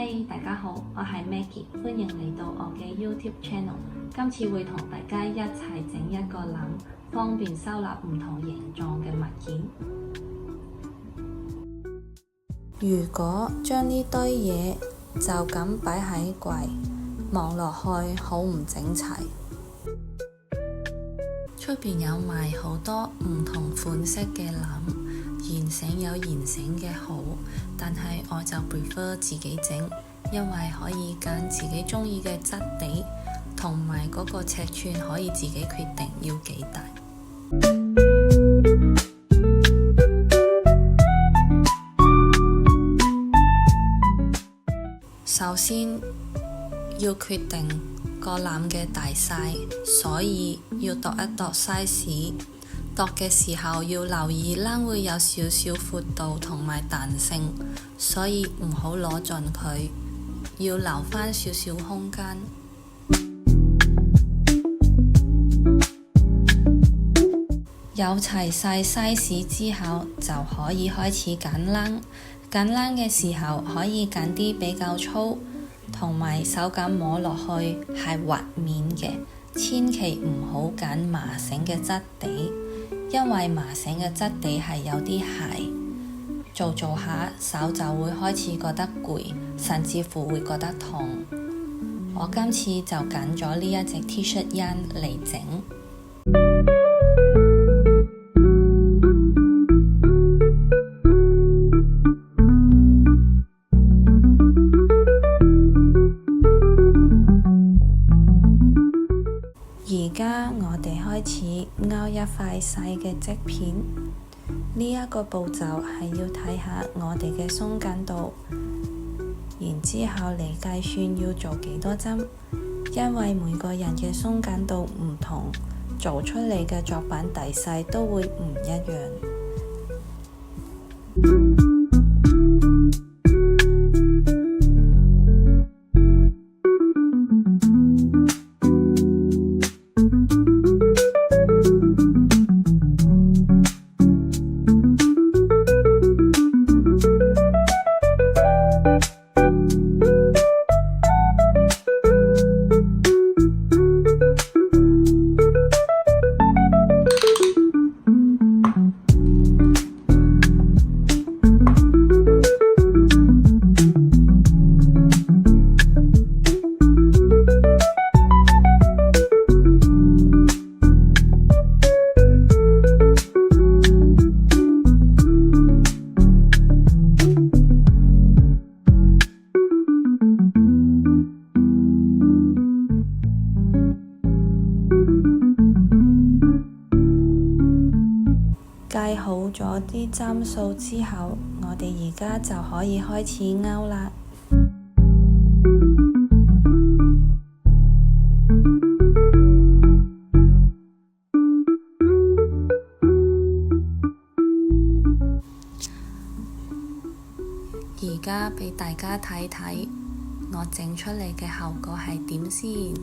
嗨，大家好，我係 Maggie， 歡迎嚟到我嘅 YouTube channel。今次會同大家一齊整一個籃，方便收納唔同形狀嘅物件。如果將呢堆嘢就咁擺喺櫃，望落去好唔整齊。出邊有賣好多唔同款式嘅籃，現成有現成嘅好，但係我就 prefer 自己整，因為可以揀自己鍾意嘅質地，同埋嗰個尺寸可以自己決定要幾大。首先要決定個籃嘅大細，所以要度一度 size。度嘅時候要留意籃會有少少闊度同埋彈性，所以唔好攞盡佢，要留返少少空間。有齊晒 size 之後，就可以開始揀籃。揀籃嘅時候可以揀啲比較粗，同埋手感摸落去係滑面嘅，千祈唔好揀麻繩嘅質地，因為麻繩嘅質地係有啲鞋，做下手就會開始覺得攰，甚至乎會覺得痛。我今次就揀咗呢一隻 T-shirt 印嚟整。而家我哋開始勾一塊細嘅織片，呢一個步驟係要睇下我哋嘅鬆緊度，然之後嚟計算要做幾多針，因為每個人嘅鬆緊度唔同，做出嚟嘅作品大細都會唔一樣。計好咗啲針數之後，我哋而家就可以開始勾啦。而家俾大家睇睇我整出嚟嘅效果係點先。